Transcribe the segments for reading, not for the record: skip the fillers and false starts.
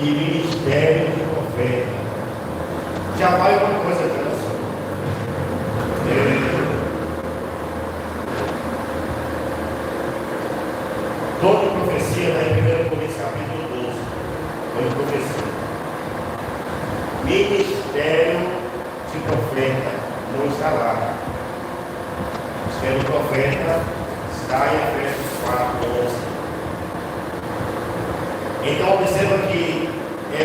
e ministério de profeta. Já vai uma coisa aqui, olha só. Dom de profecia está em 1 Coríntios capítulo 12. Dom de profecia. Ministério de profeta não está lá. Ministério de profeta está em Efésios 4:11. Então observa que em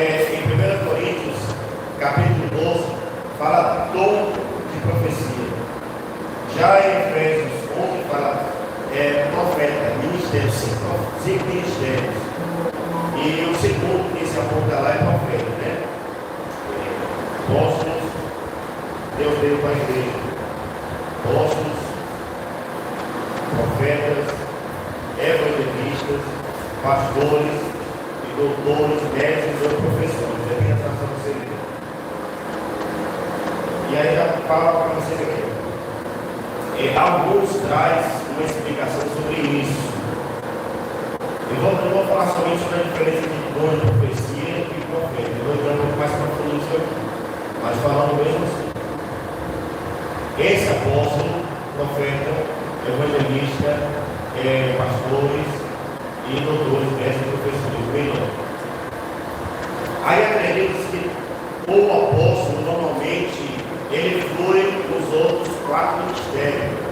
1 Coríntios capítulo 12 fala dom de profecia. Já em Efésios 11 fala profeta, ministério, cinco ministérios. E o segundo que se aponta lá é profeta, né? Apóstolos, Deus deu para a igreja. Apóstolos, profetas, evangelistas, pastores, doutores, médicos ou professores. É bem a tradução que você lê. E aí já fala para vocês aqui. Alguns traz uma explicação sobre isso. Eu não vou falar somente sobre a diferença de dom de profecia e profeta. Eu vou entrar um pouco mais profundo nisso aqui. Mas falando mesmo assim. Esse apóstolo, profeta, evangelista, pastores e doutores, mestres, professores, melhor. Aí acredita-se que o apóstolo normalmente ele flui nos outros 4 ministérios.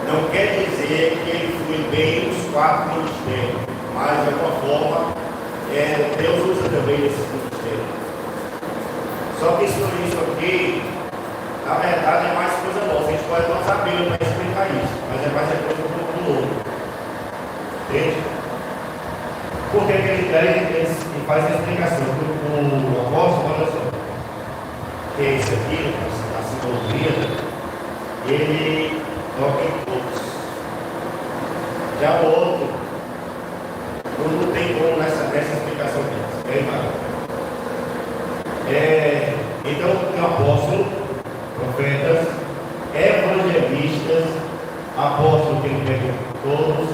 Não quer dizer que ele flui bem nos 4 ministérios, mas de alguma forma Deus usa também esses ministérios. Só que isso aqui, na verdade, é mais coisa nossa. A gente pode não saber para explicar isso, mas é mais coisa do pouco novo. Entende? Porque ele faz a explicação. O apóstolo, olha só, que é esse aqui, a simbologia, ele toca em todos. Já o outro, não tem como nessa explicação aqui. Então, tem apóstolo, profetas, evangelistas, apóstolo que ele pega todos,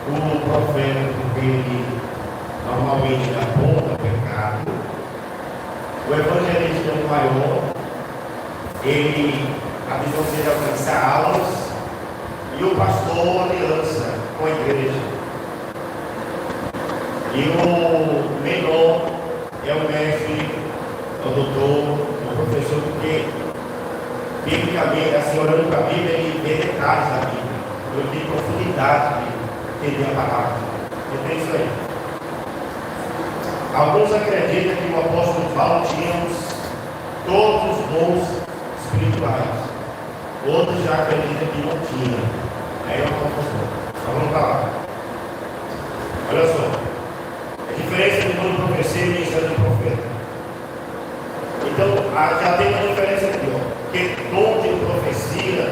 o profeta porque ele normalmente aponta o pecado, o evangelista é o maior, a visão dele alcança almas, e o pastor aliança com a igreja. E o menor é o mestre, o doutor, o professor, porque biblicamente, assim, olhando para a Bíblia, ele vê detalhes da Bíblia, ele tem profundidade de entender a palavra. Entende isso aí? Alguns acreditam que o apóstolo Paulo tinha todos os dons espirituais. Outros já acreditam que não tinha. Aí é uma confusão. Então vamos para lá. Olha só. A diferença de dom de profecia e ministério de profeta. Então, já tem uma diferença aqui, ó. Porque dom de profecia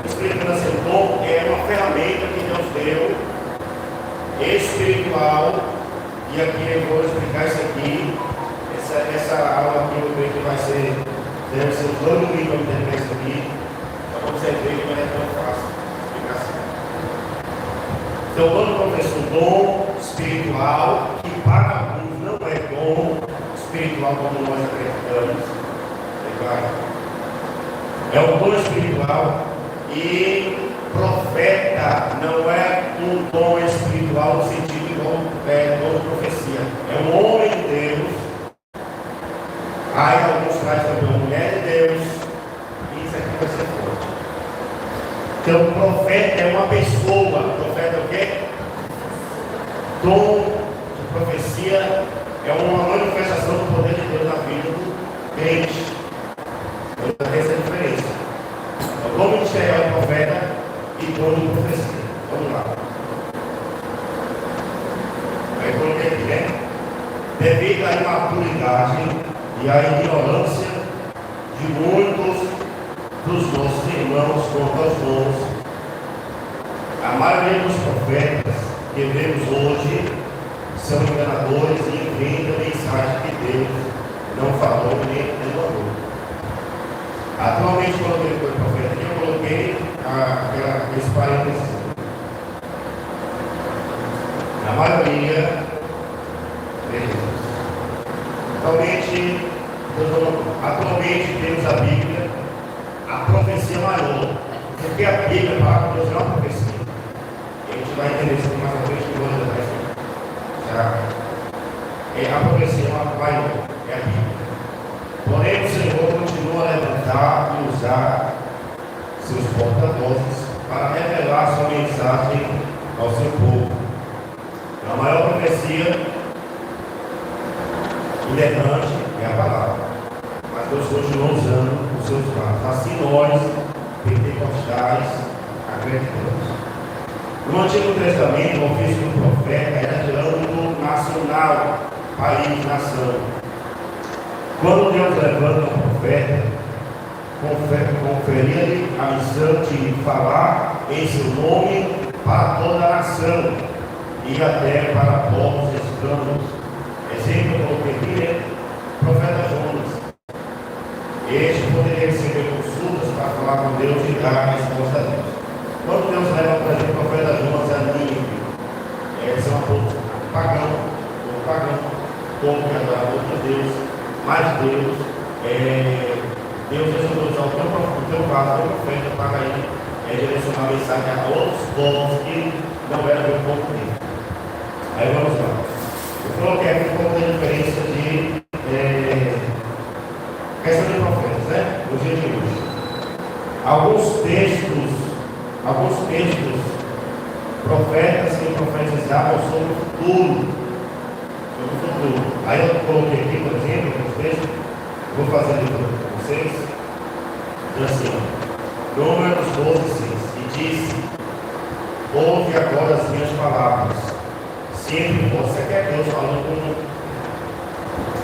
explicando assim, dom é uma ferramenta que Deus deu, espiritual, e aqui eu vou explicar isso aqui. Essa aula aqui eu creio que deve ser os 2 domingos para entender isso aqui, para você ver que não é tão fácil explicar assim. Então, quando professor, dom espiritual, que para alguns não é dom espiritual como nós acreditamos, é um dom espiritual, e profeta não é um dom espiritual no sentido igual dom de profecia, é um homem de Deus. Aí alguns trazem também uma mulher de Deus, e isso aqui vai ser forte. Então, profeta é uma pessoa. Profeta é o quê? Dom de profecia é uma manifestação do poder de Deus na vida do crente. Então, essa é a diferença. O dom ministerial de profeta e dom de profecia. Vamos lá. Aí coloquei aqui, né? Devido à imaturidade e à ignorância de muitos dos nossos irmãos quanto aos dons, a maioria dos profetas que vemos hoje são enganadores e inventam mensagens que Deus não falou nem demorou. Atualmente, quando eu coloquei profeta aqui, eu coloquei esse parênteses. A maioria Atualmente temos a Bíblia, a profecia maior, porque a Bíblia fala que Deus é uma profecia. E a gente vai entender isso mais à frente que vamos atrás. A profecia maior é a Bíblia. Porém, o Senhor continua a levantar e usar seus porta-vozes para revelar sua mensagem ao seu povo. A maior profecia inerrante é a palavra, mas Deus continua usando os seus braços. Assim nós, pentecostais, acreditamos. No Antigo Testamento, o ofício do profeta era de âmbito nacional, país, nação. Quando Deus levanta um profeta, conferia-lhe a missão de falar em seu nome para toda a nação e até para povos estranhos. Exemplo, eu coloquei profeta Jonas. Este poderia receber consultas para falar com Deus e dar a resposta a Deus. Quando Deus leva, por exemplo, o profeta Jonas a Nínive, eles são um povo pagão, povo que adora outro Deus, mas Deus resolveu usar o teu vaso, o profeta, para ir direcionar a mensagem a outros povos que não eram do povo dele. Aí vamos lá. Eu coloquei aqui um pouco da diferença de questão de profetas, né? No dia de hoje. Alguns textos, profetas que profetizavam sobre o futuro. Aí eu coloquei aqui, por exemplo, alguns textos, vou fazer ali para vocês. Diz assim, Números 12:6, e disse: ouve agora as minhas palavras. Sempre você quer Deus falando com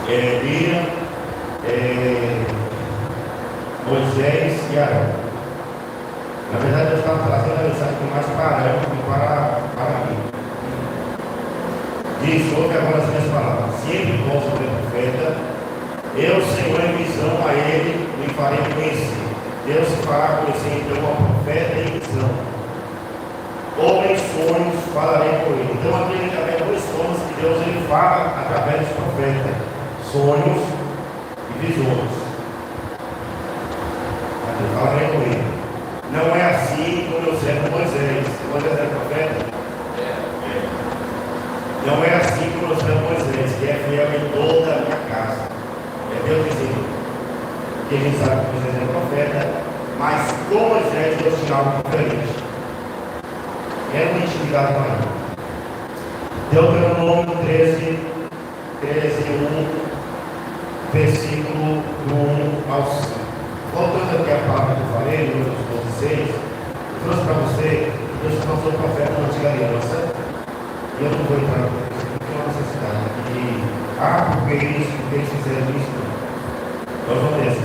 Miriam, Moisés e Arão. Na verdade, Deus estava trazendo a mensagem mais para Arão do que para mim. Diz: ouve agora as minhas palavras. Sempre vou sobre o profeta. Eu, Senhor, em visão a ele, me farei conhecer. Deus se fará conhecer então ao profeta em visão. Ou em sonhos falarei com ele. Então aqui a gente já vê dois sonhos que Deus ele fala através dos profetas: sonhos e visões. Aqui falarei com ele. Não é assim como eu servo Moisés. Moisés é profeta? Não é assim como eu servo Moisés, que é fiel em toda a minha casa. É Deus dizendo que a gente sabe que Moisés é profeta, mas com Moisés Deus tinha algo diferente. É uma intimidade maior. Deuteronômio 13, 1, versículo do 1 ao 5. Voltando aqui à palavra que eu falei, Números 12:6, eu trouxe para você, Deus passou o profeta na antiga aliança, e eu não vou entrar porque tem uma necessidade de, porque isso, porque eles fizeram isso. Nós vamos ver.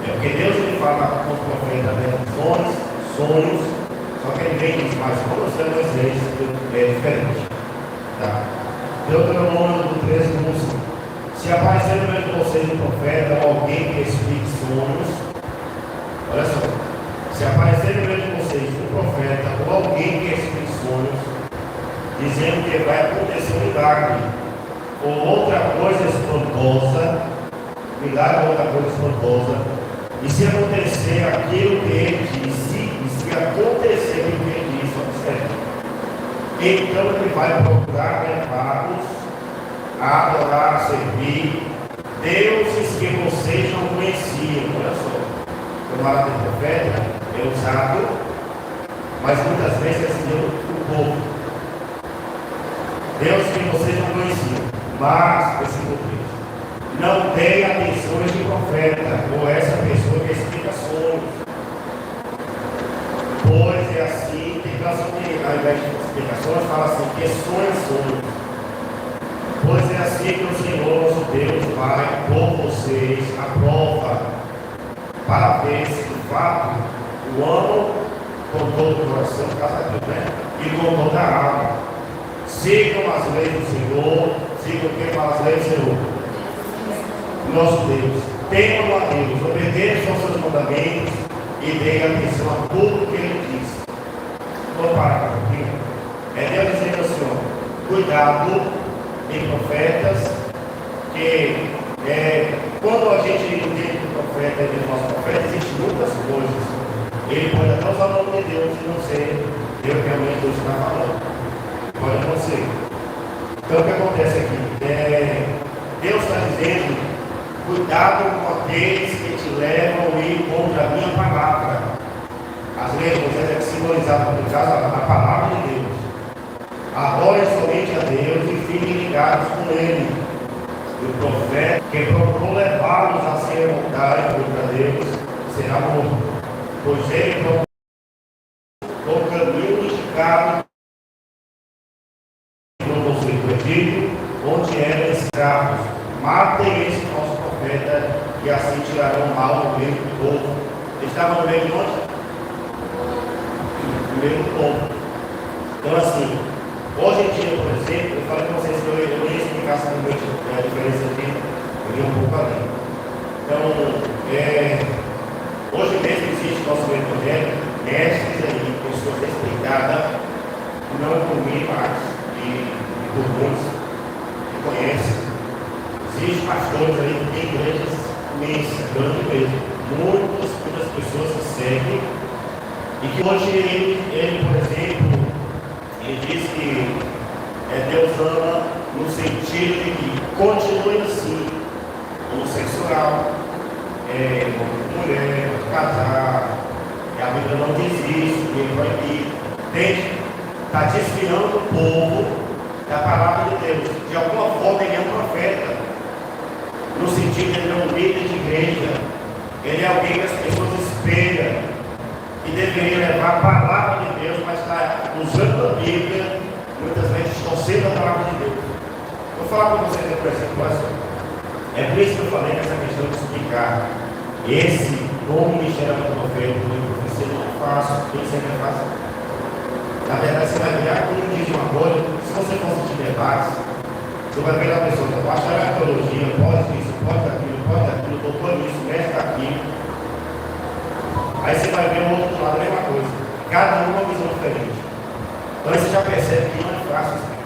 É porque Deus ele fala com os profetas, né? Sonhos, só que ele vem diz, mas quando você Moisés é diferente. Tá? Deuteronômio 13, 1. Se aparecer no meio de vocês um profeta ou alguém que explique sonhos, olha só, se aparecer no meio de vocês um profeta ou alguém que explique sonhos, dizendo que vai acontecer um milagre ou outra coisa espantosa, milagre ou outra coisa espantosa, e se acontecer aquilo que ele disse, e se acontecer aquilo que ele disse, observe. Então ele vai procurar levar-nos a adorar, a servir deuses que vocês não conheciam. Olha só, o camarada profeta é usado, mas muitas vezes é assim, o povo. Deuses que vocês não conheciam, mas, versículo 3, não dê atenção a este profeta, ou essa pessoa que explica sonhos. Pois é assim, tem canção que ao invés de explicações, fala assim, que sonhos. Pois é assim que o Senhor, nosso Deus, vai por vocês a prova, para ver se de fato o amam com todo o coração, né? E com toda a alma. Sigam as leis do Senhor, sigam quem fala as leis do Senhor, nosso Deus. Temam a Deus, obedeçam aos seus mandamentos e deem atenção a tudo que Ele diz. Vou parar aqui. É Deus dizendo assim, ó, cuidado tem profetas que, quando a gente entende que o profeta é o nosso profeta, existem muitas coisas. Ele pode até usar o nome de Deus e não ser Deus que realmente Deus está falando. Pode acontecer. Então o que acontece aqui? Deus está dizendo, cuidado com aqueles que te levam a ir contra a minha palavra. As leis é simbolizada por causa da palavra de Deus. Adorem somente a Deus e fiquem ligados com Ele. E o profeta que procurou levá-los a se revoltarem contra Deus será morto, pois ele procurou o caminho indicado no conceito do Egito, onde eram escravos. Matem esse nosso profeta e assim tirarão mal no meio do povo. Ele estava no meio de onde? No meio do povo. Então assim, hoje em dia, por exemplo, eu falei para vocês que eu nem explicasse a diferença aqui, eu li um pouco além. Então, hoje mesmo existe no nosso evangelho mestres aí, pessoas respeitadas, não por mim, mas por muitos que conhecem. Existem pastores aí que têm igrejas imensas, grande mesmo. Muitas pessoas que seguem e que hoje ele, por exemplo, ele diz que Deus ama no sentido de que continue assim, homossexual, mulher, casar, a Bíblia não diz isso, que ele proibir. Entende? Está desviando o povo da palavra de Deus. De alguma forma ele é um profeta, no sentido de ele é um líder de igreja, ele é alguém que as pessoas espelham e deveria levar a palavra de Deus, mas está usando a Bíblia, muitas vezes distorcendo a palavra de Deus. Vou falar para vocês por exemplo, é por isso que eu falei nessa questão de explicar esse como ministério do profeta, do professor, não é fácil, nem sempre é fácil. Na verdade, você vai ver, quando diz uma coisa, se você for assistir debates, você vai ver a pessoa, achar a teologia, pode isso, pode aquilo, doutor nisso, mestre daquilo. Aí você vai ver o outro lado, a mesma coisa. Cada um uma visão diferente. Então aí você já percebe que não é fácil explicar.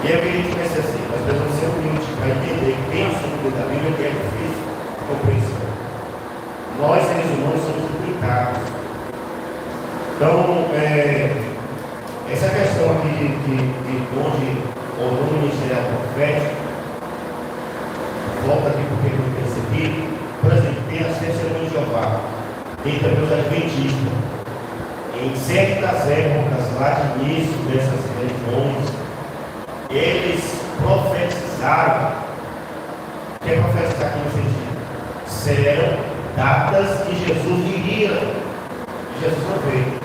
E é bem que necessita, as pessoas ser humildes para entender que tem assunto da Bíblia que é difícil de compreensão. Nós, seres humanos, somos limitados. Então, essa questão aqui de onde ou no ministério profético, volta aqui porque eu percebi, por exemplo, tem as testemunhas de Jeová, tem também os adventistas. Em certas épocas lá de início dessas religiões, eles profetizaram. O que é profetizar aqui no sentido? Serão datas que Jesus viria. E Jesus não veio.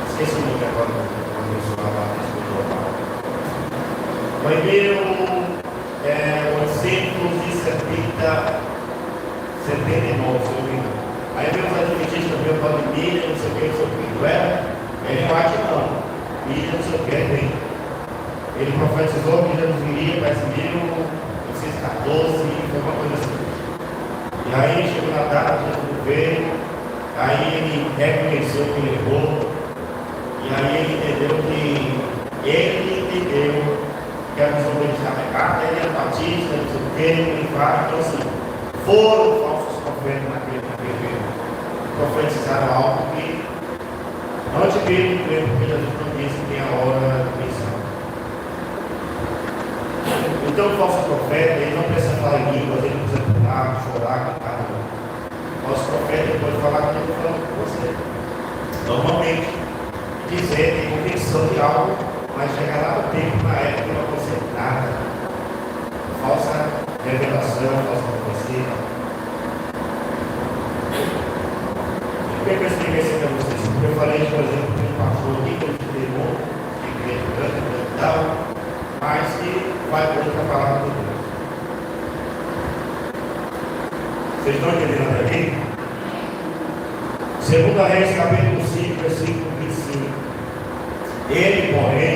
Esqueci o nome agora, quando eu mencionava a questão global. Vai ver o 879, se eu não me engano. Aí vem os adventistas também, o tal de Milha, não sei o que, não sei o que. Não era? Ele bate não. Milha, não sei o que, tem. Ele profetizou que Jesus viria para esse 1914, foi uma coisa assim. E aí chegou na data, Jesus veio, aí ele reconheceu que ele errou, e aí ele entendeu que a visão dele estava errada, ele era batista, não sei o que, ele vai, então assim, foram falsos profetas naquele período, profetizaram algo que antibíblico mesmo, porque Jesus não disse que tem a hora da missão. Então o falso profeta, ele não precisa falar em línguas, ele não precisa pular, chorar, cantar. O falso profeta, ele pode falar que ele falando com você. Normalmente, dizer, tem convicção de algo, mas chegar lá no tempo, na época, não vai acontecer nada. Falsa revelação, falsa profecia. Por que eu expliquei isso para vocês? Porque eu falei, por exemplo, que um pastor aqui, que ele pegou, que igreja grande e tal, mas que vai contra a palavra de Deus. Vocês estão entendendo até aqui? 2 Reis, capítulo 5, versículo 25. Ele, porém,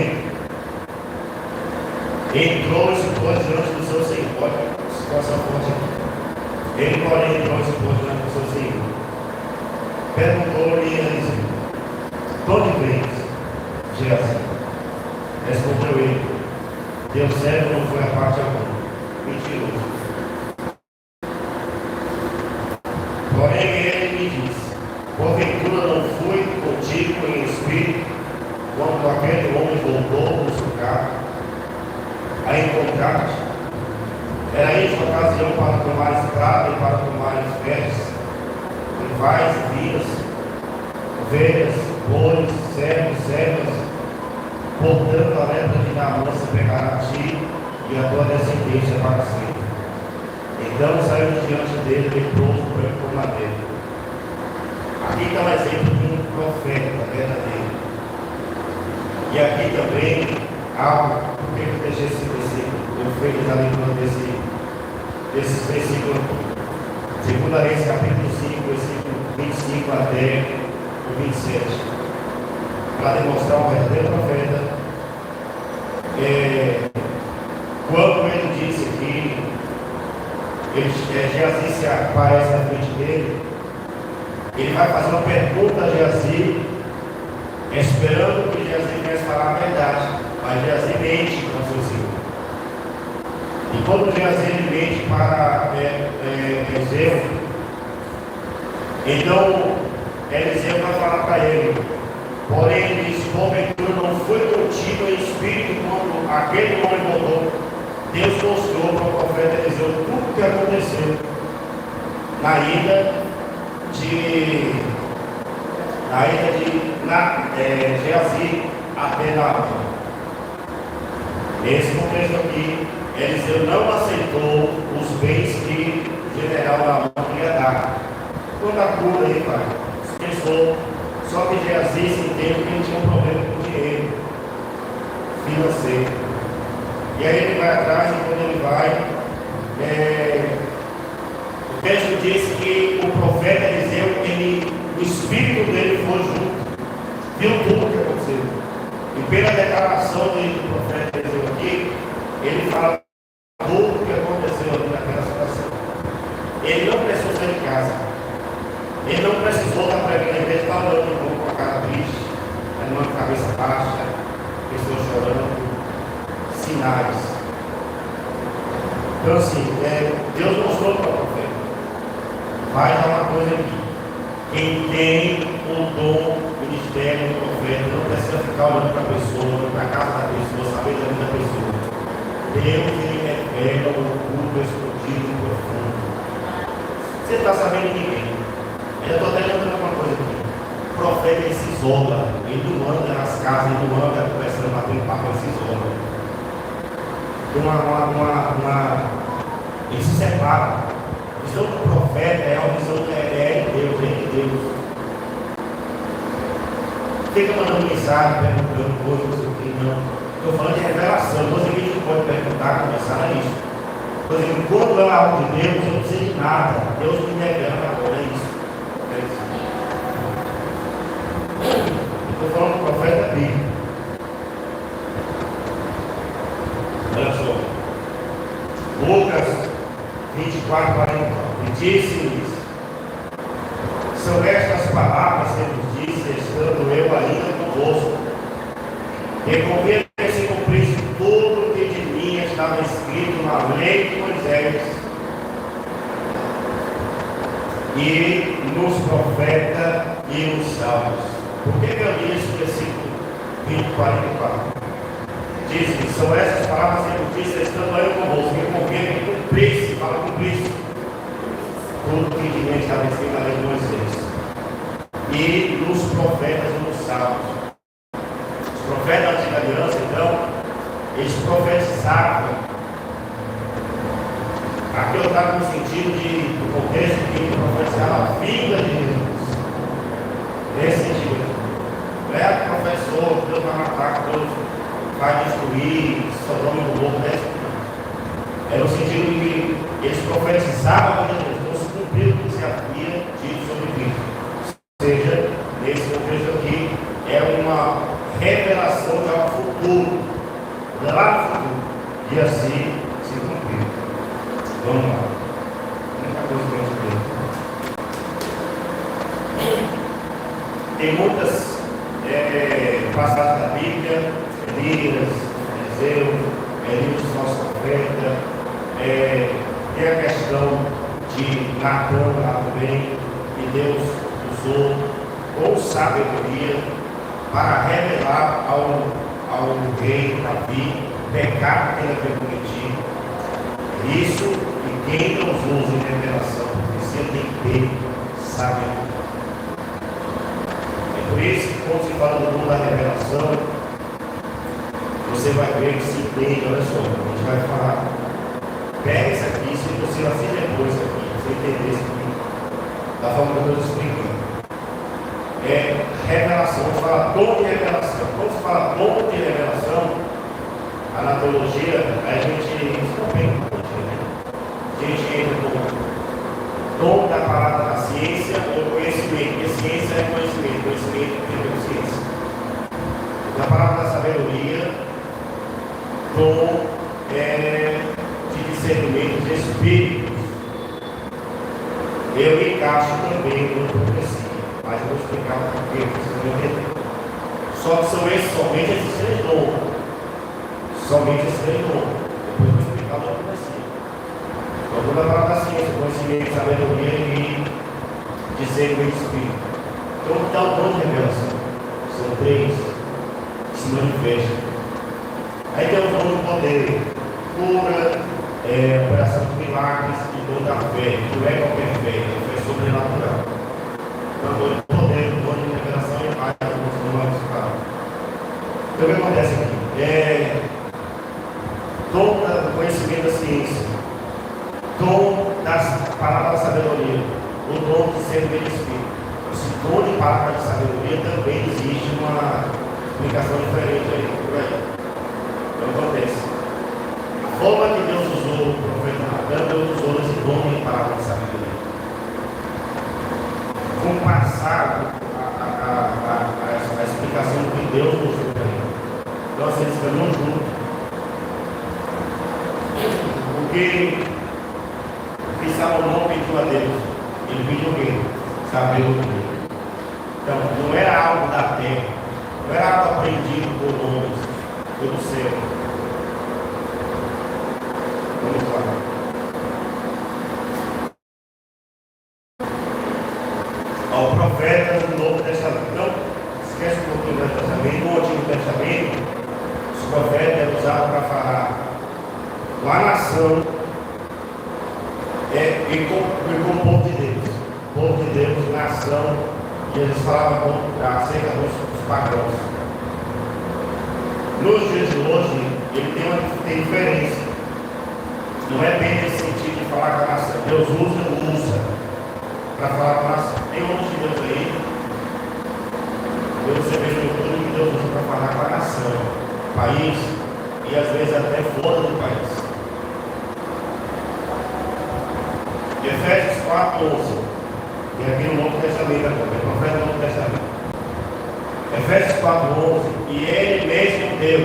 entrou e se pôs diante do seu Senhor. Olha a situação forte aqui. Ele, porém, entrou e se pôs diante do seu Senhor. Perguntou-lhe a dizer: Teu servo não foi a parte alguma. Mentiroso. Porém ele me disse: porventura não fui contigo em espírito, quando aquele homem voltou buscar a encontrar-te? Era isso a ocasião para tomar estrada e para tomar vestes, rivais e vias, ovelhas, bois, servos, servas. Portanto, a lepra de Naamã se pegará a ti e a tua descendência para sempre. Então saiu diante dele leproso por madeira. Aqui está um exemplo de um profeta verdadeiro. E aqui também algo, por que eu deixei esse versículo? Eu fiz a leitura desses versículos. 2 Reis capítulo 5, versículo 25 até o 27. Para demonstrar um verdadeiro profeta. Quando ele disse que Geazi se aparece na frente dele, ele vai fazer uma pergunta a Geazi, esperando que Geazi viesse falar a verdade, mas Geazi mente para o seu senhor. E quando Geazi mente para Eliseu, então Eliseu vai falar para ele: porém ele disse, porventura não foi contigo em espírito quando aquele homem voltou. Deus mostrou para o profeta Eliseu tudo o que aconteceu na ida de Geazi até Naamã. Nesse contexto aqui, Eliseu não aceitou os bens que o general Naamã queria dar. Quando a cura aí, pai, pensou. Só que Geazi se entende que ele tinha um problema com dinheiro financeiro. E aí ele vai atrás, e quando ele vai, o texto diz que o profeta Eliseu, o espírito dele foi junto, viu tudo o que aconteceu. E pela declaração do profeta Eliseu aqui, ele fala tudo o que aconteceu ali naquela situação. Ele não precisou sair de casa. Ele não precisou estar pregando a igreja falando com a cara triste, com a cabeça baixa, pessoas chorando. Sinais. Então assim, Deus mostrou para o profeta: vai dar uma coisa aqui. Quem tem o dom, o ministério do profeta, não precisa ficar olhando para a pessoa, olhando para a casa da pessoa, saber da vida da pessoa. Deus, ele revela o oculto, escondido, profundo. Você está sabendo de quem? Eu estou até lembrando uma coisa aqui. O profeta, ele se isola. Ele não anda nas casas, ele não anda conversando, batendo papo, ele se isola. Ele se separa. A visão do profeta é uma visão de Deus, de Deus. Fica mandando mensagem, perguntando coisas, não sei o que, não. Estou falando de revelação, coisa que a gente pode perguntar, conversar, é isso. Coisa que quando é algo de Deus, eu não sei de nada. Deus me revela agora, é isso. Estou falando do profeta bíblico. Olha só, Lucas 24, 49. E disse-lhes: são estas palavras que vos disse, estando eu ainda convosco. Reconvém que se cumprisse tudo o que de mim estava escrito na lei de Moisés e nos profetas e nos salmos. Por que eu li esse versículo 20, 44? Diz-me, são essas palavras que eu disse, estando eu convosco, que convém que cumprisse, fala cumprisse, tudo que de mim estava escrito na lei de Moisés, e nos profetas e nos salmos. Os profetas da antiga aliança, então, eles profetizavam. Aqui eu estava no sentido do contexto que profetizava a vida de Jesus. Nesse sentido. Não é que professor, Deus vai matar, Deus vai destruir, Sodoma e Gomorra, né? É no sentido de que eles profetizavam a vida de Jesus, não se cumpriu o que se havia dito sobre Cristo. Ou seja, nesse contexto aqui, é uma revelação de algo futuro, lá no futuro, e assim se cumpriu. Vamos lá. Muita coisa que a gente tem muitas passagens da Bíblia, Elias, Eliseu, livros dos nossos profetas, tem a questão de Natan lá também, que Deus usou com sabedoria para revelar ao rei Davi o pecado que ele havia cometido. Isso, e quem não usa em revelação, você tem que ter sabedoria. É por isso que quando se fala do mundo da revelação, você vai ver que se entende, olha só, a gente vai falar, pega isso aqui, se você assim depois aqui, você entender isso aqui, da forma que eu estou explicando. Revelação, vamos falar dom de revelação. Quando se fala dom de revelação, a natologia, a gente entra no dom da palavra da ciência ou conhecimento, porque ciência é conhecimento, conhecimento é ciência. Na palavra da sabedoria, dom de discernimento de espíritos. Eu encaixo também no profecia, mas eu vou explicar por que vocês vão entender. Só que são somente esses três dons. Somente esses três dons. Depois eu vou explicar o profecia. Então, toda a palavra da ciência, conhecimento, sabedoria e discernimento de espírito. Então, dá o dom de revelação. São três que se manifestam. Aí tem o dom do poder, cura, operação de milagres e dom da fé, que não é qualquer fé, é fé sobrenatural. Então, o poder, o dom de revelação e mais alguns nomes falam. Então, o que acontece aqui? Dom do conhecimento da ciência, dom das palavras da sabedoria, o dom de ser bem espírito. Esse dom de palavra de sabedoria também existe uma explicação diferente aí, por aí. Então acontece. A forma que Deus usou o profeta Natan, Deus usou esse dom de palavra de sabedoria. Com o passado, a explicação do que Deus usou para ele. Então assim, eles caminham juntos. Porque Salomão pediu a Deus, ele pediu o quê? Sabedoria. Então, não era algo da terra, não era algo aprendido por homens, foi do céu. Vamos lá. O profeta do Novo Testamento, não esquece um pouquinho do Velho Testamento, no Antigo Testamento, os profetas eram usados para falar com a nação e com o povo de Deus. O povo de Deus, nação, e eles falavam acerca dos pagãos. Nos dias de hoje, ele tem diferença. Não é bem nesse sentido de falar com a nação. Deus usa para falar com a nação. Tem outros de Deus aí. Você vê no YouTube que Deus usa para falar com a nação, país e às vezes até fora do país. Efésios 4:11. E aqui no Novo Testamento agora, é o profeta do Novo Testamento. Efésios 4:11. E ele mesmo deu.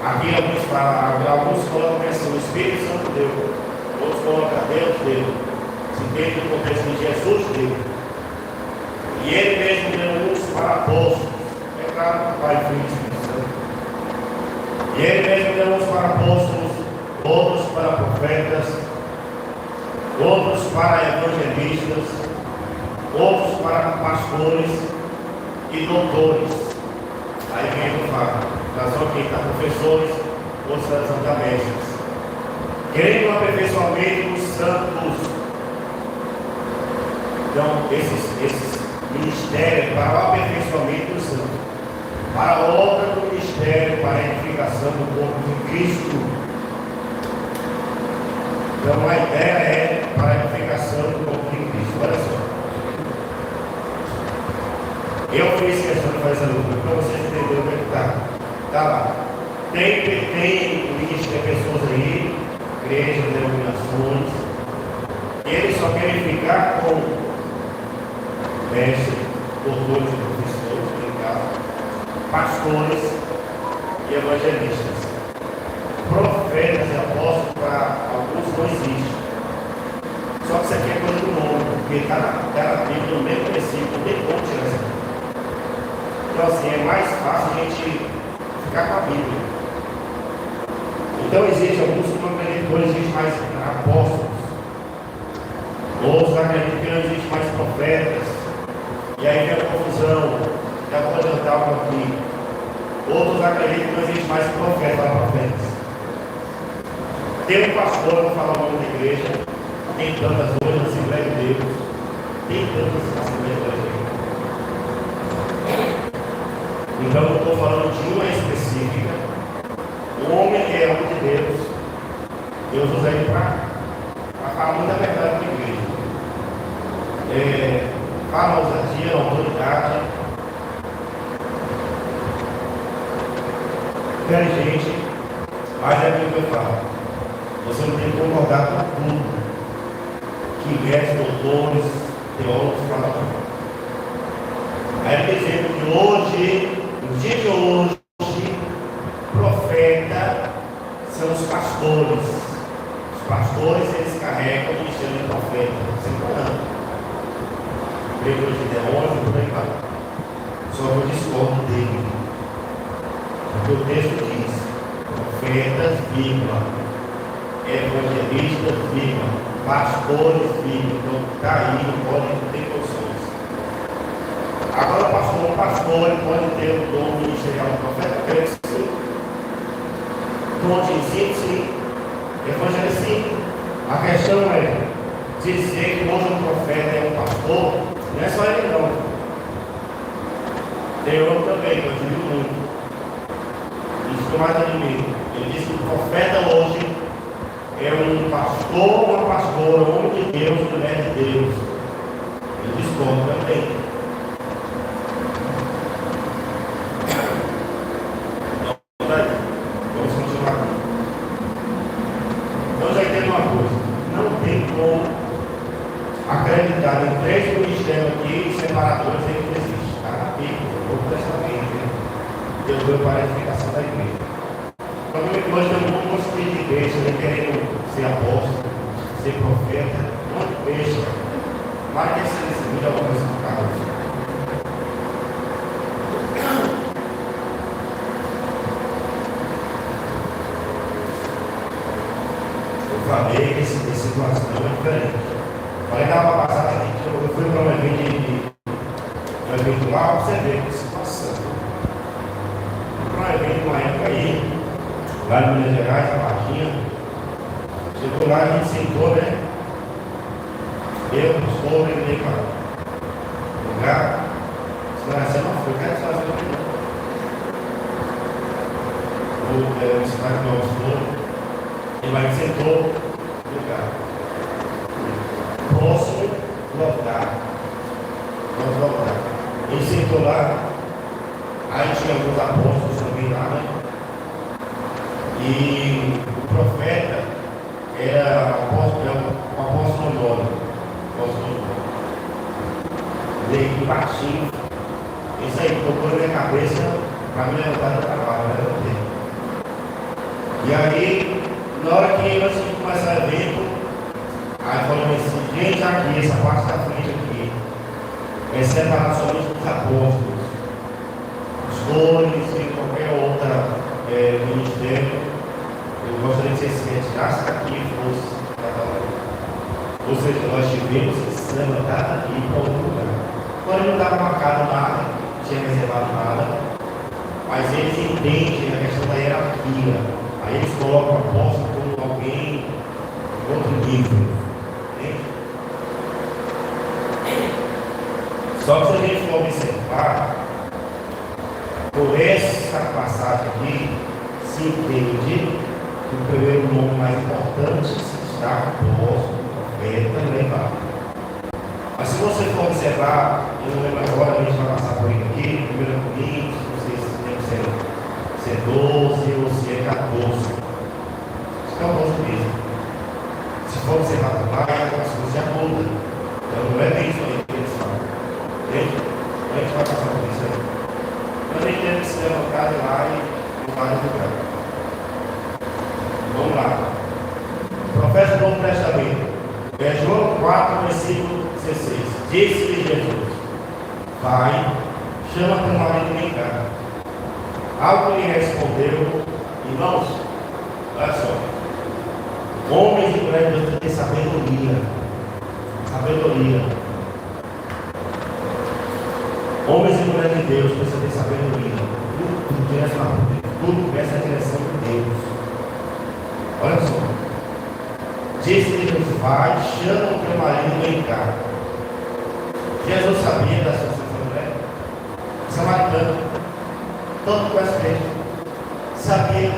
Aqui alguns colocam assim, o Espírito Santo deu. Outros colocam Deus deu. Se tem no contexto de Jesus deu. E ele mesmo deu uns para apóstolos. É claro que o Pai, Filho e Espírito Santo. E ele mesmo deu uns para apóstolos, outros para profetas, outros para evangelistas, outros para pastores e doutores. Aí vem o fato, razão que está professores, outros razão da mestres. Querendo o aperfeiçoamento dos santos. Então, esses ministérios para o aperfeiçoamento dos santos, para a obra do ministério, para a edificação do corpo de Cristo. Então a ideia é para a edificação do corpo de Cristo. Olha só. Eu fiz questão de fazer essa luta para vocês entenderem o que está. Está lá. Tem ministério, pessoas aí, igrejas, denominações, e eles só querem ficar com mestres, doutores e professores, pastores e evangelistas. Profetas e apóstolos, para alguns não existe. Só que isso aqui é coisa do nome, porque está na Bíblia, no mesmo princípio, não tem como tirar isso aqui. Então assim, é mais fácil a gente ficar com a Bíblia. Então existe alguns que não acreditam que não existe mais apóstolos. Outros acreditam que não existe mais profetas. E aí vem a confusão. Já vou adiantar um pouquinho. Outros acreditam que não existe mais profetas. Tem um pastor, eu vou falar o nome da igreja, tem tantas hoje na Assembleia de Deus, tem tantas Assembleias de Deus. Então eu estou falando de uma específica. O homem é homem de Deus. Deus usa ele para falar muita verdade para a igreja. Fala a ousadia, a autoridade. Inteligente, mas é aquilo que eu falo. Você não tem que concordar com tudo que mestres, doutores, teólogos falam. Aí ele dizendo que hoje, no dia de hoje, profeta são os pastores. Os pastores, eles carregam o ministério de profeta. Sempre falando. Pregadores de demônios, por aí vai. Só que eu discordo dele. Porque o texto diz: profetas, vírgula, evangelistas, vírgula, pastores, vírgula. Então, está aí, não pode ter condições. Agora, um pastor ele pode ter o dom ministerial do profeta, creio que sim. Dom de ensino, sim. Evangelho, sim. A questão é dizer que hoje um profeta é um pastor, não é só ele, não. Tem outro também, que eu digo muito. Isso que eu mais admiro. Ele diz que o profeta hoje é um pastor, uma pastora, um homem de Deus, mulher de Deus. Eu discordo também. Vamos continuar aqui. Então já entendo uma coisa. Não tem como acreditar em 3 ministérios aqui separadores em que existe. Está na Bíblia, no Novo Testamento. Deus deu para a edificação da igreja. Então, nós temos um monte de igreja querendo ser apóstolo, ser profeta, um monte de peixe. Mas que se decide alguma coisa por causa. Eu falei que esse situação é diferente. Falei que estava passada aqui, eu fui para um evento lá, você vê que situação. Para um evento uma época aí, lá em Minas Gerais, a Varginha. Chegou lá, a gente sentou, né? Eu, os povos, ele veio para o lugar. Se não é assim, não foi, quero fazer o que não. O cidade do nosso povo, ele vai sentou no lugar. Próximo, lotar. Vamos voltar. Ele sentou lá, aí tinha alguns apóstolos também lá, né? E o profeta era o apóstolo Nônio. Leio baixinho. Isso aí tocou na minha cabeça para me levantar do trabalho, né? E aí, na hora que antes de começar o evento, aí falou assim: gente, aqui, essa parte da frente aqui, é separar somente dos apóstolos, pastores e qualquer outra ministério. Eu gostaria que vocês se retirassem daqui e fossem cada um. Ou seja, nós tivemos que se levantar daqui para outro lugar. Quando ele não estava marcado nada, não tinha reservado nada, mas eles entendem a questão da hierarquia. Aí eles colocam o apóstolo como alguém de outro nível. Entende? Só que se a gente for observar, por essa passagem aqui, se entende que o primeiro nome mais importante está apóstolo, profeta e levado. Mas se você for observar, eu não lembro agora, a gente vai passar por ele aqui, 1 Coríntios, não sei se tem que ser 12 ou se é 14. Acho que é 12 mesmo. Se for observar mais, as coisas já mudam. Então não é bem isso aí que eles falam. Entende? A gente vai passar por isso aí. Então a gente deve se levantar lá e não vai lugar. Vamos lá. Profeta do Novo Testamento. João 4, versículo 16. Disse-lhe Jesus: vai, chama teu marido e vem cá. Algo lhe respondeu: irmãos, Olha só. Homens e mulheres de Deus têm sabedoria. Sabedoria. Homens e mulheres de Deus precisam ter sabedoria. Tudo começa a direção de Deus. Olha só. Diz que Deus vai, chama o teu marido e vem cá. Jesus sabia da situação da mulher. Samaritano. Todo conhecimento. Sabia.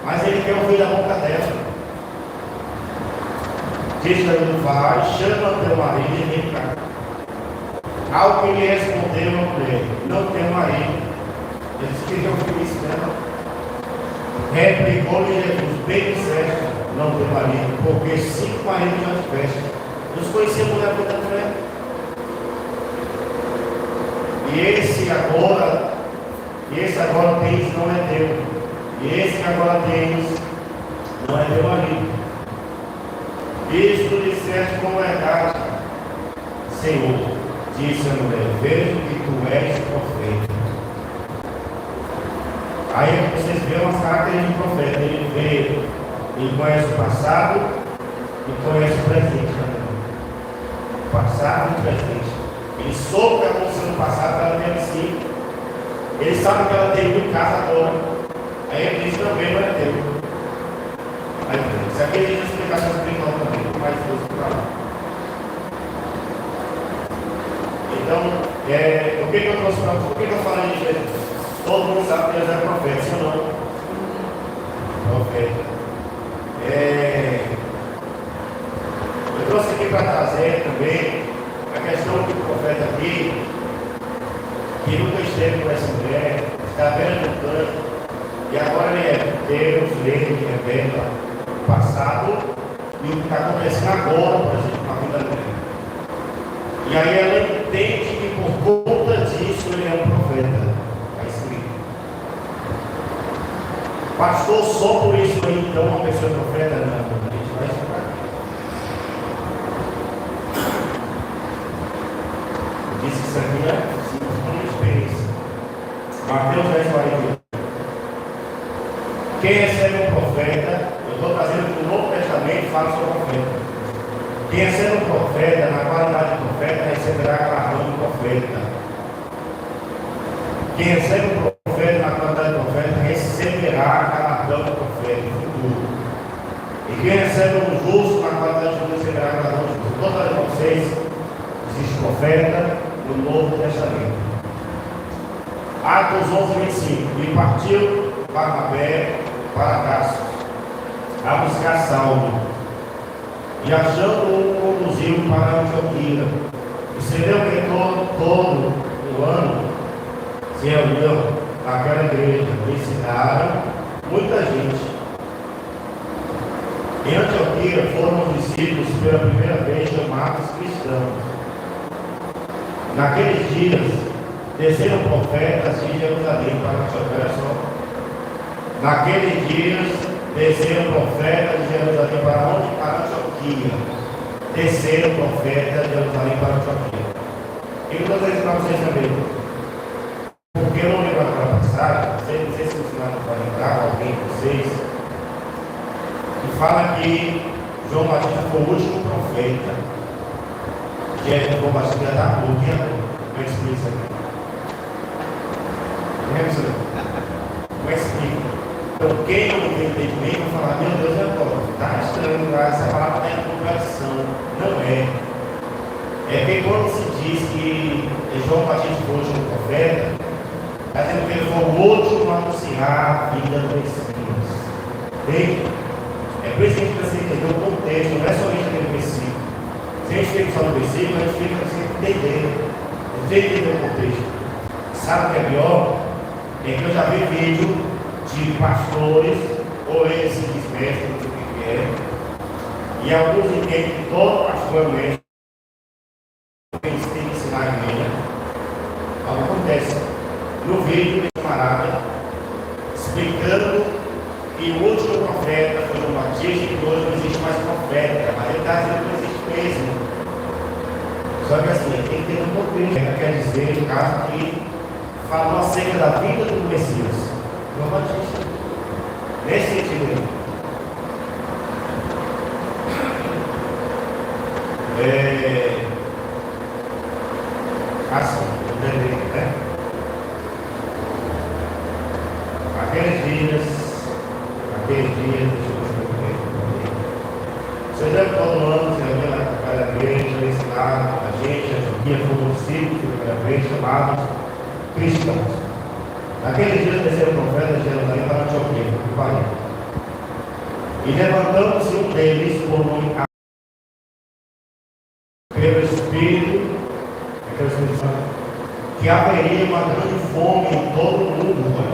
Mas ele quer ouvir da boca dela. Diz que Deus vai, chama o teu marido e vem cá. Ao que lhe respondeu a mulher: não tenho marido. Ele disse que eu fui isso dela. Replicou-lhe Jesus: bem disseste, não tenho marido, porque 5 maridos já tiveste. Nos conhecemos na vida da mulher. E esse agora tens não é teu. E esse que agora tens não é teu marido. Isto disseste com verdade, Senhor. Disse a mulher: vejo que tu és profeta. Aí vocês veem as características de profeta. Ele conhece o passado e conhece o presente também. O passado e o presente. Ele soube o que aconteceu no passado para ela ter assim. Ele sabe que ela tem em casa agora. Aí ele diz: também não é teu. Aí, isso aqui a gente explicação espiritual também, mais doce para lá. Então, o que eu trouxe para vocês? O que eu falei de Jesus? Todo mundo sabe que Jesus é profeta, sim ou não? Profeta. Eu trouxe aqui para trazer também a questão do profeta aqui, que nunca esteve com essa mulher, está vendo no canto, e agora ele é Deus, ele revela o passado e o que está acontecendo agora, por exemplo, na vida dela. E aí ela entende que por conta disso ele é um profeta. Está escrito. Pastor, só por isso aí, então, uma pessoa é profeta? Não, a gente vai explicar. Eu disse isso aqui, né? Simples com uma experiência. Mateus 10:41. Quem recebe um profeta, eu estou trazendo do Novo Testamento e falo sobre o profeta. Quem recebe um profeta, na qualidade de profeta, receberá galardão de profeta. Quem recebe um profeta, na qualidade de profeta, receberá galardão de profeta no futuro. E quem recebe um justo, na qualidade de justo, receberá galardão de justo. Todas vocês, existe profeta no Novo Testamento. Atos 11:25. E partiu Barnabé para Tarso a buscar Saulo. E achando-o, conduziu para Antioquia. E se deu que todo o ano se reuniu naquela igreja, e ensinaram muita gente. Em Antioquia foram os discípulos pela primeira vez chamados cristãos. Naqueles dias desceram profetas de Jerusalém para Antioquia. Olha só. Naqueles dias desceram profetas de Jerusalém para onde? Para Antioquia. Desceram profetas de Jerusalém para Antioquia. E eu estou dizendo para vocês também, porque eu não lembro aquela passagem, não sei se o senhor vai lembrar, alguém de vocês, que fala que João Batista foi o último profeta, que é João Batista da Boca. Como é que explica isso aqui? Como é que explica? Então, quem não tem entendimento vai falar: meu Deus, está estranho, essa palavra está em contradição. Não é. É que quando se diz que João Batista foi o último profeta, está dizendo que ele foi o último a anunciar a vida do Messias. Entende? É por isso que a gente precisa entender o contexto, não é somente aquele versículo. Se a gente fica só no versículo, a gente fica sem entender. A gente tem que entender o contexto. Sabe o que é pior? É que eu já vi vídeo de pastores, ou eles se desvestem do que é, e alguns entendem que todo pastor é mesmo, eles têm que ensinar a igreja. Algo acontece. No vídeo, o camarada explicando que o último profeta foi João Batista e que hoje não existe mais profeta, mas ele está dizendo que não existe mesmo. Só que assim, tem que ter um contexto. Quer dizer, no caso, que falou acerca da vida do Messias. João Batista. Nesse sentido, Assim, eu lembrei, né? Aqueles dias, deixa eu ver. Você deve todo ano se reunir naquela igreja, ensinar a gente, a dia foi um ciclo daquela igreja chamado cristãos. Naquele dia desceu o profeta de Jerusalém para Antioquia, no Bahia. E levantando-se um deles por nome pelo Espírito, que haveria uma grande fome em todo o mundo.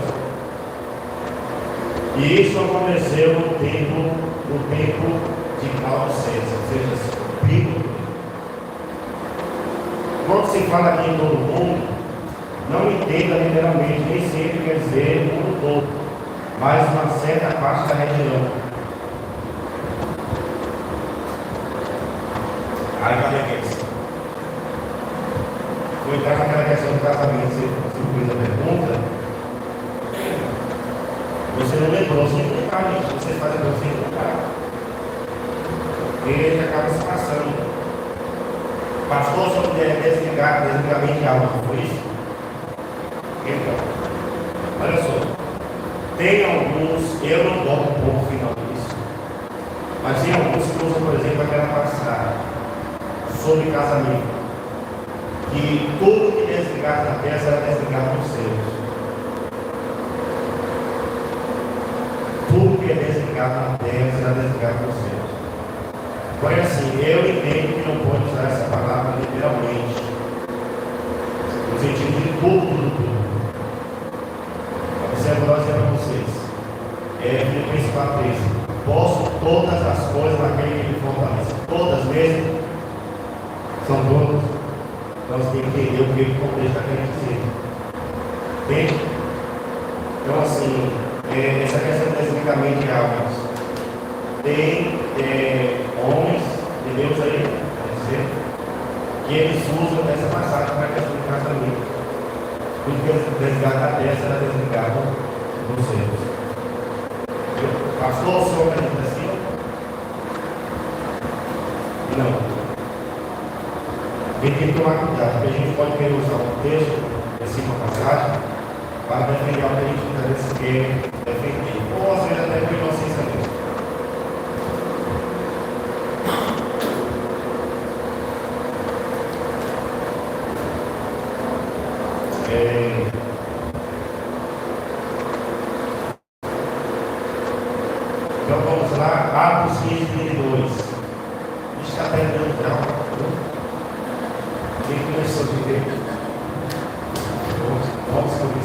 E isso aconteceu no tempo de Laodiceia, ou seja, bíblico. Quando se fala aqui em todo o mundo, não entenda literalmente, nem sempre quer dizer o mundo todo, mas uma certa parte da região. Aí cadê a questão? Vou entrar naquela questão do casamento, você fez a pergunta. Você não lembrou, você não lembrar, gente. Você faz a coisa sem lembrar. E ele acaba se passando. Pastor, sobre desligamento de alma, não foi isso? Então, olha só. Tem alguns, eu não boto um ponto final nisso, mas tem alguns que usam, por exemplo, aquela passagem sobre casamento, que tudo que desligar na terra será desligado nos céus. Tudo que é desligado na terra será desligado nos céus. Porém, assim, eu entendo que não pode usar essa palavra literalmente, no sentido de tudo. Observe, vou dizer para vocês. Filipenses 4:13. Posso todas as coisas naquele que me fortalece. Todas mesmo. São todas. Nós temos que entender o que o contexto está querendo dizer. Entende? Então, assim, essa questão do desligamento de almas. Tem homens de Deus aí, quer dizer, que eles usam essa passagem para a questão do casamento. Tudo que é desligado da terra será desligado dos céus. Pastor, o senhor acredita assim? Não. A gente tem que tomar cuidado, porque a gente pode querer usar um texto, assim, uma passagem, para defender o que a gente muitas vezes quer defender. Ou às vezes até por inocência mesmo. Então vamos lá, Atos 15:22. Está terminando já. Quem começou a viver? Vamos sobre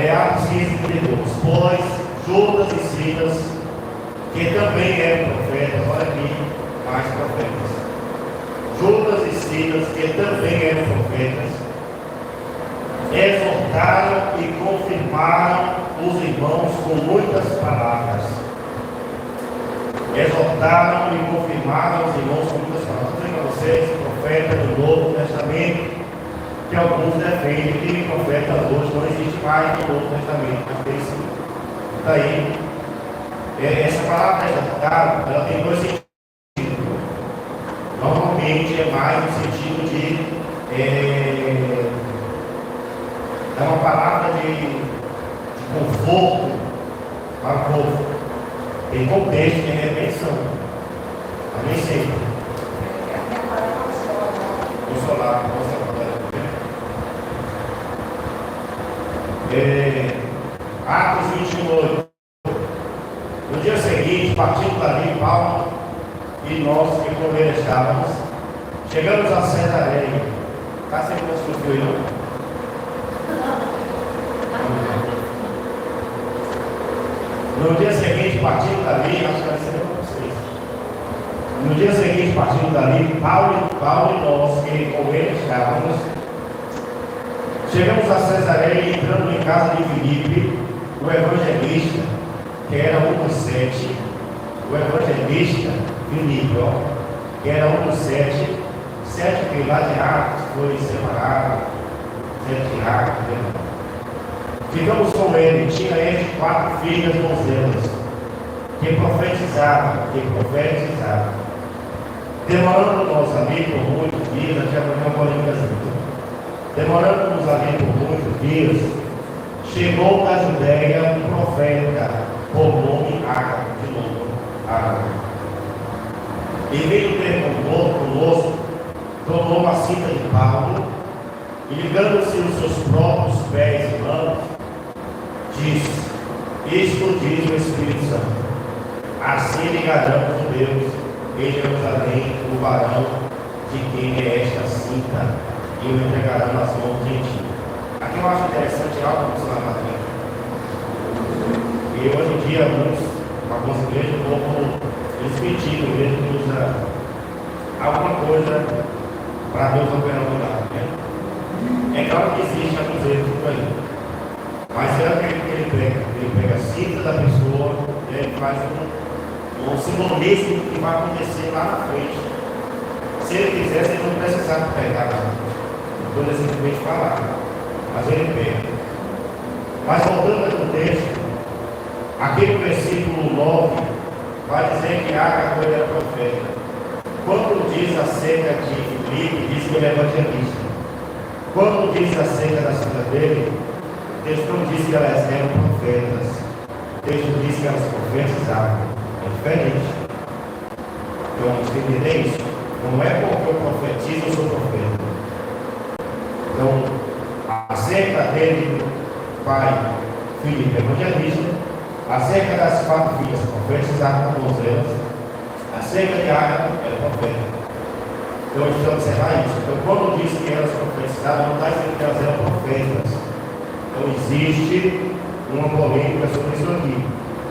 Atos 15:22. Pois Judas e Silas, que também eram profetas, olha aqui, mais profetas. Judas e Silas, que também eram profetas, exortaram e confirmaram os irmãos com muitas palavras. Exortaram e confirmaram os irmãos com muitas palavras. Vou dizer para vocês, profeta do Novo Testamento, que alguns defendem que profeta hoje não existe mais no Novo Testamento. Mas isso daí, essa palavra exortaram, ela tem dois sentidos. Normalmente é mais no sentido de é uma palavra de conforto para o povo. Tem contexto de repreensão. Amém, Senhor? Consolar. Atos 21:8. No dia seguinte, partindo dali, Paulo e nós que com ele estávamos, chegamos a Cesareia. Está sempre construído, não? No dia seguinte, partindo dali, acho que vai ser para vocês. No dia seguinte, partindo dali, Paulo e nós que com ele estávamos, chegamos a Cesareia e entrando em casa de Filipe, o evangelista, que era um dos 7, o evangelista Filipe, que era um dos 7 que lá de Atos foi separado, 7 de Atos, né? Ficamos com ele, tinha ele 4 filhas donzelas, que profetizavam. Demorando-nos ali por muitos dias, aqui amanhã polêmicas. Demorando-nos ali por muitos dias, chegou da Judéia um profeta, por nome Ágabo, de novo, Ágabo. E veio ter conosco, tomou uma cinta de Paulo, e ligando-se os seus próprios pés e mãos, disse: isto diz o Espírito Santo, assim ligarão os judeus em Jerusalém o varão de quem é esta cinta, e o entregarão nas mãos de ti. Aqui eu acho interessante algo que você vai fazer. E hoje em dia, algumas igrejas, um pouco discutindo, igreja que usa alguma coisa para Deus operar no lugar. Né? É claro que existe alguns erros por aí. Mas é aquele que ele pega a cinta da pessoa, ele faz um simbolismo que vai acontecer lá na frente. Se ele quisesse, ele não precisava pegar nada. Não pode simplesmente falar. Mas ele pega. Mas voltando aqui no texto, aquele versículo 9 vai dizer que Ágabo era profeta. Quando diz acerca de Filipe, diz que ele é evangelista. Quando diz acerca da filha dele, o texto não diz que elas eram profetas. O texto diz que elas profetizavam. É diferente. Então, você entender isso? Não é porque eu profetizo, eu sou profeta. Então, acerca dele, pai, Filipe, evangelista. Acerca das 4 filhas, profetizavam com elas. Acerca de Ágabo, era profeta. Então, a gente precisa observar isso. Então, quando diz que elas profetizavam, não está dizendo que elas eram profetas. Então, existe uma polêmica sobre isso aqui.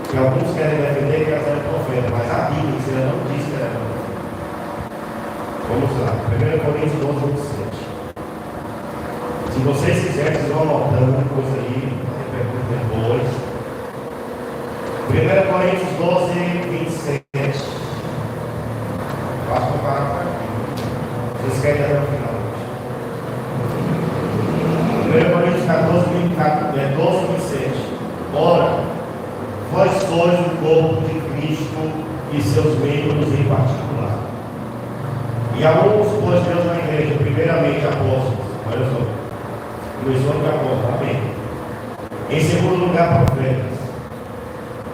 Que alguns querem defender que elas eram profetas, mas a Bíblia não diz que elas eram profetas. Vamos lá, 1 Coríntios 12, 27. Se vocês quiserem, vocês vão anotando coisa aí, depois. 1 Coríntios 12, 27. Posso comparar com aqui. Vocês querem até o final hoje. 1 Coríntios 12, 27. Ora, vós sois o corpo de Cristo e seus membros em particular. E alguns pôs Deus na igreja, primeiramente apóstolos. Olha só. Começou de apóstolos, amém. Em segundo lugar, profetas.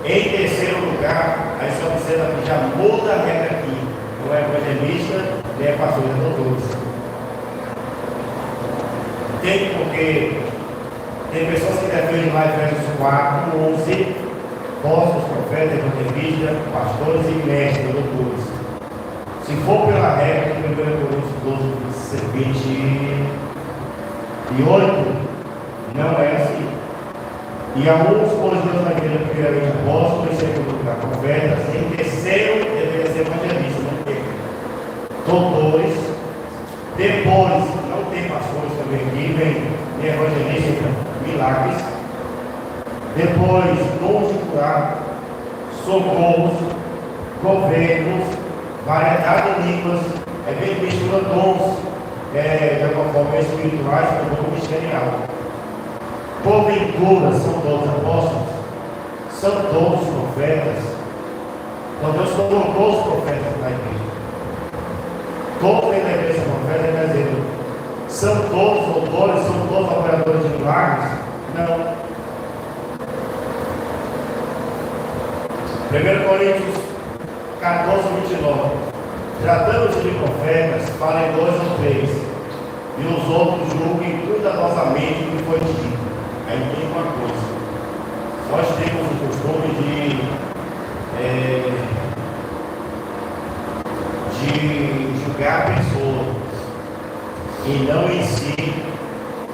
Em terceiro lugar, aí só observa que já muda a regra aqui. Não é evangelista, nem é pastor, é doutores. Tem porque tem pessoas que defendem lá em Efésios 4, 11, apóstolos, profetas, evangelistas, pastores e mestres, doutores. Se for pela regra de 1 Coríntios 12, 28, não é assim. E alguns pôs Deus na igreja, primeiramente apóstolos, em segundo lugar profetas, em terceiro deveria ser evangelista, não tem. Doutores, depois, não tem pastores também aqui, vem evangelista, milagres. Depois, dons de curar, socorros, governos, variedade de línguas, é bem mistura dons, de alguma forma espirituais com dom ministerial. Porventura são todos apóstolos, são todos profetas. Então Deus colocou os profetas na igreja. Todos na igreja são profetas, quer dizer, são todos doutores, são todos operadores de milagres? Não. 1 Coríntios 14, 29. Tratando-se de profetas, falem 2 ou 3, e os outros julguem cuidadosamente o que foi dito. Aí tem uma coisa. Nós temos o costume de julgar a pessoa e não em si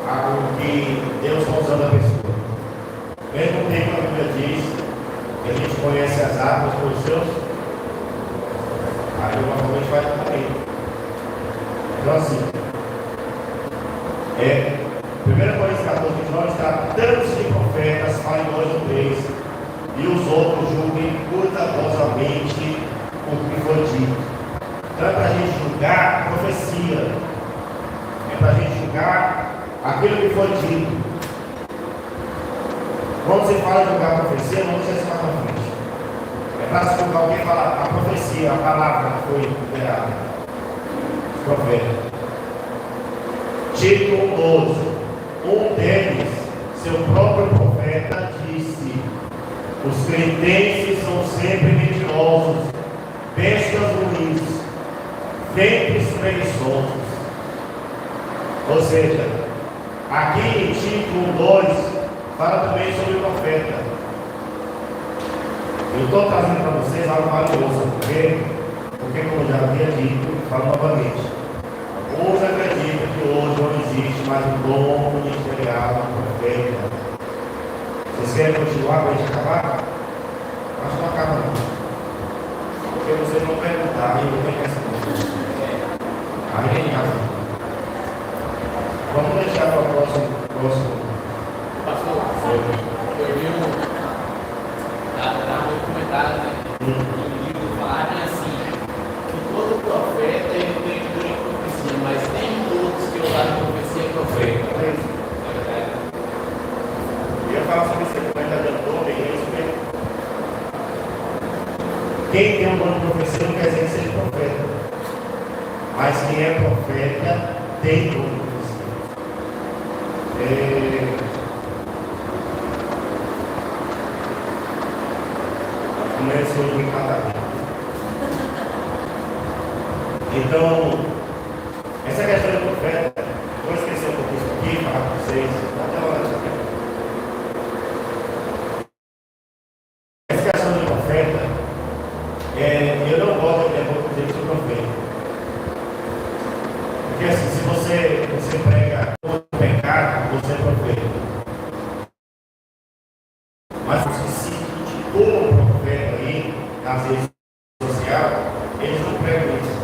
o que Deus está usando a pessoa. Mesmo tempo a Bíblia diz que a gente conhece as árvores pelos seus, aí normalmente vai também. Então assim, 1 Coríntios 14, 29, tratando-se de profetas, falem 2 ou 3, e os outros julguem cuidadosamente o que foi dito. Então é para a gente julgar a profecia, é para a gente julgar aquilo que foi dito. Quando você fala de julgar a profecia, não você se fala na frente. É para se julgar o que fala a profecia, a palavra que foi liberada. profetas. Tito 12. Um deles, seu próprio profeta, disse: os cretenses são sempre mentirosos, bestas ruins, ventres preguiçosos. Ou seja, aqui em Tito 2 fala também sobre o profeta. Eu estou trazendo para vocês algo valioso, porque como eu já havia dito, falo novamente. Alguns acreditam que hoje não existe mais um dom ministerial do profeta. Vocês querem continuar para a gente acabar? Acho que não acaba não. Porque vocês vão perguntar e eu tenho resposta. Aí tem razão. Vamos deixar para o próximo. Eu vi um documentário, né? Um livro falarem assim, que todo profeta ele tem que profecia, mas nem todos que usaram profecia é profeta. É verdade. Eu ia falar sobre esse documentário todo, e isso mesmo. Quem tem um dom de profecia não quer dizer que seja profeta, mas quem é profeta tem dom de profecia. Começou de cada. Então, essa questão do profeta, vou esquecer um pouquinho isso aqui, falar para vocês, até a hora de saber. Essa questão do profeta, eu não gosto de dizer que sou profeta. Porque assim, se você prega o pecado, você é profeta. Mas se indicou um profeta aí, nas redes sociais, eles não pregam isso.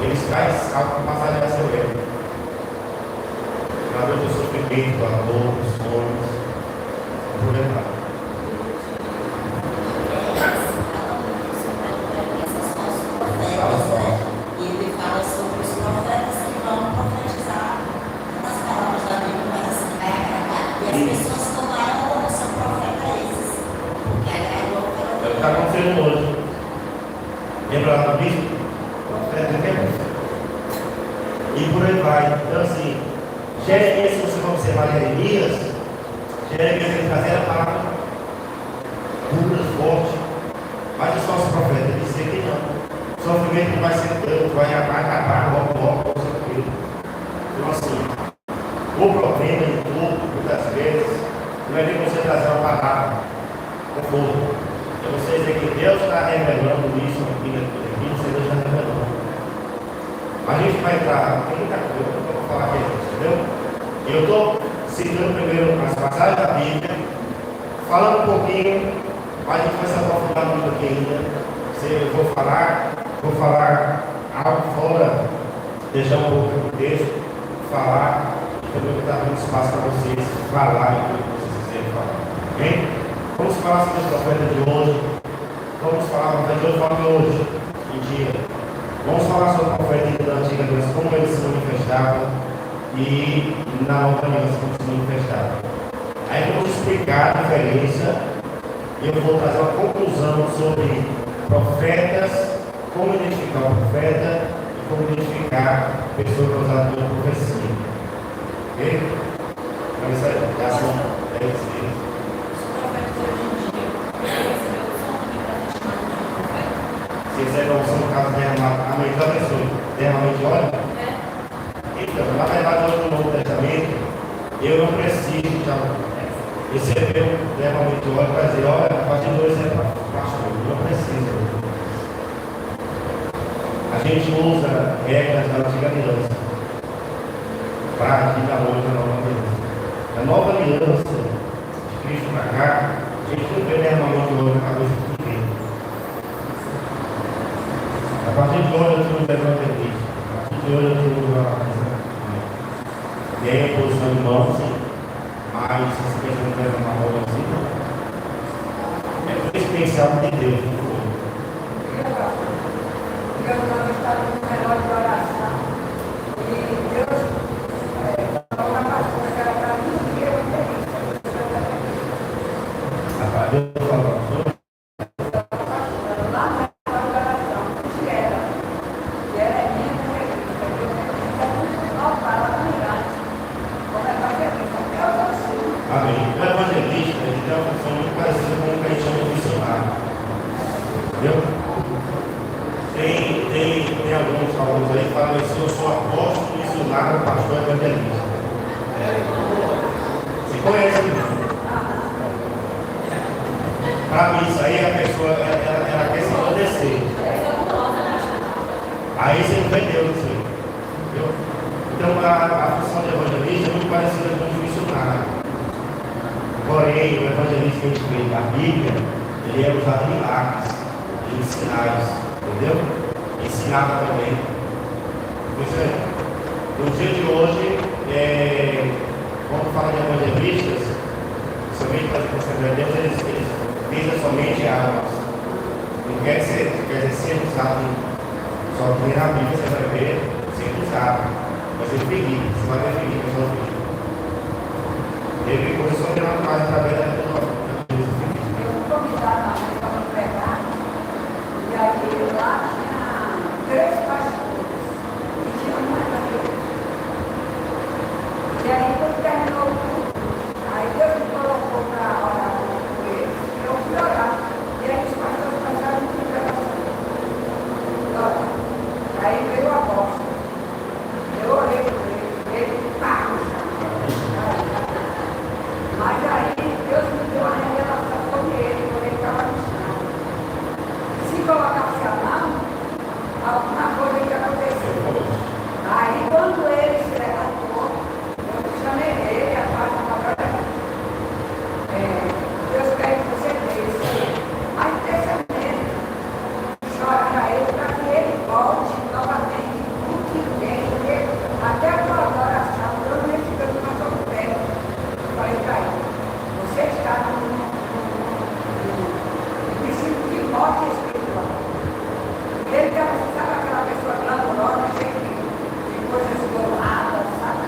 Eles trazem algo que passagem vai ser leve. Na dor do sofrimento, a dor, os sonhos, o problema. E ele fala sobre os profetas que vão profetizar nas palavras da Bíblia, mas assim, vai agradar. E as pessoas tomaram como são profetas esses, porque agradou pelo. É o que está acontecendo hoje. Lembra lá do bispo? Profeta que é bom. E por aí vai. Então assim, Jeremias, se você for observar Jeremias ele trazia a palavra dura, forte, mas os falsos profetas diziam que não. O sofrimento vai ser tanto, vai acabar logo, então assim, o problema de tudo, muitas vezes, não é nem você trazer uma palavra, conforto. É você dizer que Deus está revelando isso aqui, Deus está revelando. A gente vai entrar, tem muita coisa que eu vou falar aqui, entendeu? Eu estou citando primeiro as passagens da Bíblia, falando um pouquinho, mas a gente vai se aprofundar muito aqui ainda. Eu vou falar algo fora, deixar um pouco do texto, falar, e também vou dar muito espaço para vocês falarem o que vocês quiserem falar. Ok? Vamos falar sobre os profetas de hoje. Vamos falar sobre os profetas de hoje, em dia. Vamos falar sobre o profeta da Antiga Aliança, como ele se manifestava, e na Nova Aliança, como se manifestava. Aí vamos explicar a diferença, e eu vou trazer uma conclusão sobre profetas, como identificar o profeta e como identificar pessoas usadas pela profecia. Ok? Então isso aí, já são 10 dias. Se quiser dar opção no caso derramar, a mãe da pessoa, derramamento de óleo? Então, na verdade, hoje no Novo Testamento, eu não preciso já receber um derramamento de óleo para dizer, olha, a partir de hoje é para pastor, não precisa. A gente usa regras da Antiga Aliança para aqui da hoje a Nova Aliança. A Nova Aliança de Cristo para cá, a gente não vê derramamento de óleo na cabeça de ninguém. A partir de hoje eu tiro o evangelista. A partir de hoje eu tiro o tem a posição de mão, sim. Mas se você pensa que não uma roda assim, não. É o especial de Deus. Digamos, nós estamos num relógio de oração. E Deus falou na pastora que era para mim e eu Rapaz, Deus falou. lá na oração, que era Jeremias. Amém. O evangelista, ele tem uma função muito parecida com o que a gente chama de missionário. Entendeu? Tem alguns alunos aí que falam assim: eu sou apóstolo, missionário, pastor, evangelista. Você conhece, não? Para mim, isso aí a pessoa ela quer se acontecer. Aí você não vai Deus, entendeu? Então a função do evangelista é muito parecida com o de missionário. Porém, o evangelista que a gente vê na Bíblia, ele é usado em milagres, em sinais, entendeu? Ensinava também. Pois é, no dia de hoje, quando fala de evangelistas, somente para a Assembleia de Deus, eles visam somente almas. Não quer dizer ser usado, só que na Bíblia você vai ver ser usado. Vai ser ferido, você vai ver ferido, pessoas feridas. Ele começou a ter uma paz através da tua. Eu fui convidada para pregar, e aí lá tinha 3 pastores, e tinha uma igreja. E aí quando terminou o culto, aí Deus me colocou para orar com eles, e eu fui orar. E aí os pastores passaram muito pregação. Aí veio o apóstolo. Eu orei por ele pá! Mas aí Deus me deu uma revelação sobre ele, quando ele estava no chão. Se colocasse a mão, alguma coisa ia acontecer. Aí quando ele se levantou, eu chamei ele, a parte da palavra, Deus quer que você desça. Mas desça mesmo, chora para ele, para que ele volte novamente, muito bem, porque até a tua oração, eu não fico mais sobre pé. Falei para ele, você está no princípio de morte espiritual. E ele já sabe aquela pessoa glamourosa, cheia de coisas douradas, sabe?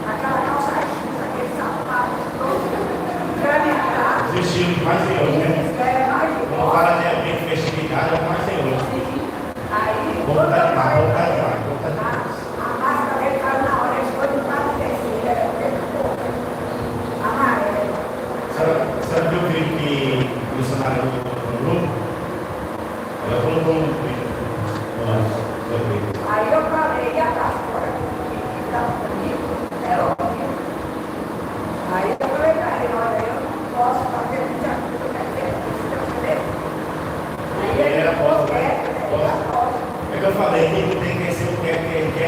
Aquela calça jeans, aquele sapato todo, graneado. Os estilos mais senhores, né? Quando fala de ambiente de festividade, é o mais senhor. Aí, Vamos dar de mais, vamos dar de mais. a máscara dele caiu na hora, ele foi no lado terceiro, era amarelo. Sabe que eu vi que o missionário no grupo? Ela colocou um vídeo. Aí eu falei, e a pastora que estava comigo, era horrível. Aí eu falei para ele, olha, eu não posso fazer muita coisa, quer dizer, aí ele Era falou, apóstolo, né? É que eu falei, tem que ser o que é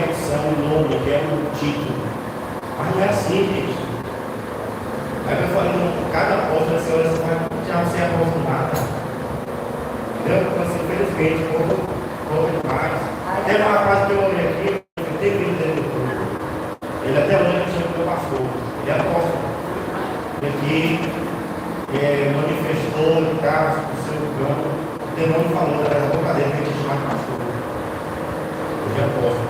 unção, o nome, que é um título. Mas não é assim, gente. Aí eu falei, cada apóstolo, você olha, você vai já ser apóstolo nada. Entendeu? Então, assim, infelizmente, pouco demais. Teve uma parte que eu olhei aqui, eu tenho vindo dentro do grupo. Ele até hoje me chama de meu pastor. Ele é apóstolo. Ele aqui manifestou no caso do seu campo. O demônio falou da boca dele que a gente chama de pastor. Ele é apóstolo.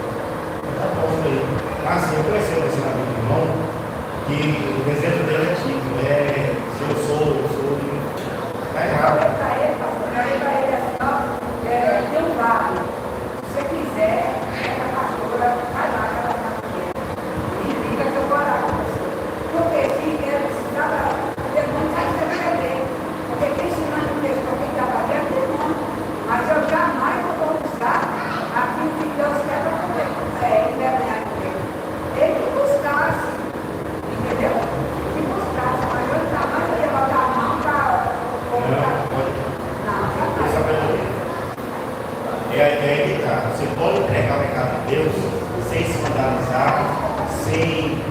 Ele é apóstolo aí. Mas assim, eu conheci o ensinamento do irmão, que o desejo dele é título. Se eu sou. Está errado. Eu falei para ele assim, ó, tem um vale. Se você quiser, essa pastora, vai lá que ela está aqui. E liga que eu vou orar com você. Porque se ele precisava, o demônio vai escrever. Porque quem se manda um texto para quem trabalha é o demônio. Mas eu jamais vou usar aquilo que Deus quer para poder envergonhar ele. Ele que buscasse, entendeu? Que buscasse, mas eu jamais vou levantar a mão para. É a ideia que tá. Você pode entregar o recado de Deus sem se vandalizar, sem,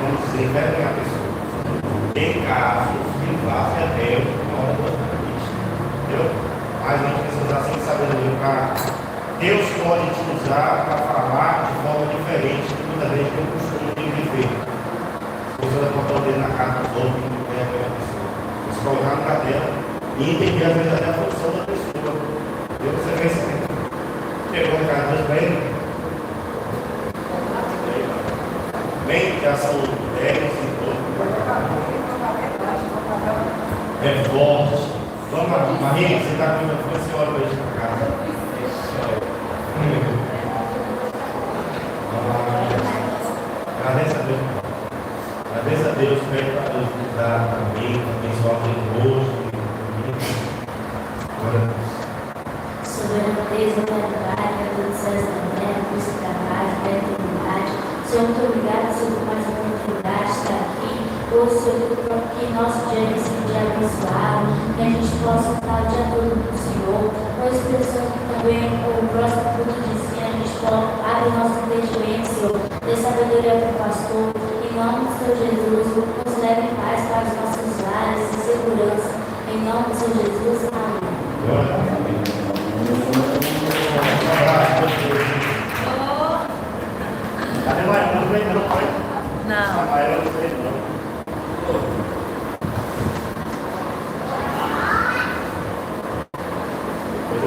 vamos dizer, envergonhar a pessoa. Tem casos que fazem até uma hora do entendeu? Mas nós precisamos assim de sabedoria para. Deus pode te usar para falar de forma diferente do que muitas vezes tem o costume de viver. As pessoas apontam o dedo na cara dos outros e não envergonhar a pessoa. Se colocar no lugar dela e entender a verdadeira função da pessoa. E você vê se pegou o cara dos bem. Bem, já são 10 e pouco. É forte. Vamos lá, Maria, você está com a senhora hoje para casa. Agradece a Deus. Agradeça a Deus, pede para Deus nos dar também, abençoar o rosto. Glória a Deus. Soberano Deus, eternidade, a todos os céus da terra, por esse trabalho, da eternidade. Senhor, muito obrigado, Senhor, por mais uma oportunidade de estar aqui. Ô Senhor, que nosso dia é esse dia abençoado, que a gente possa estar o dia todo com o Senhor. Ô Espírito Santo, que também o próximo culto de ensino, a gente possa abrir nosso entendimento, Senhor, dê sabedoria para o pastor. Em nome do Senhor Jesus, nos leve em paz para os nossos lares e segurança. Em nome do Senhor Jesus, amém. Glória a Deus. Um abraço, Deus. Cadê mais? Não vem, não, pai? Não. A Maela não vem, não.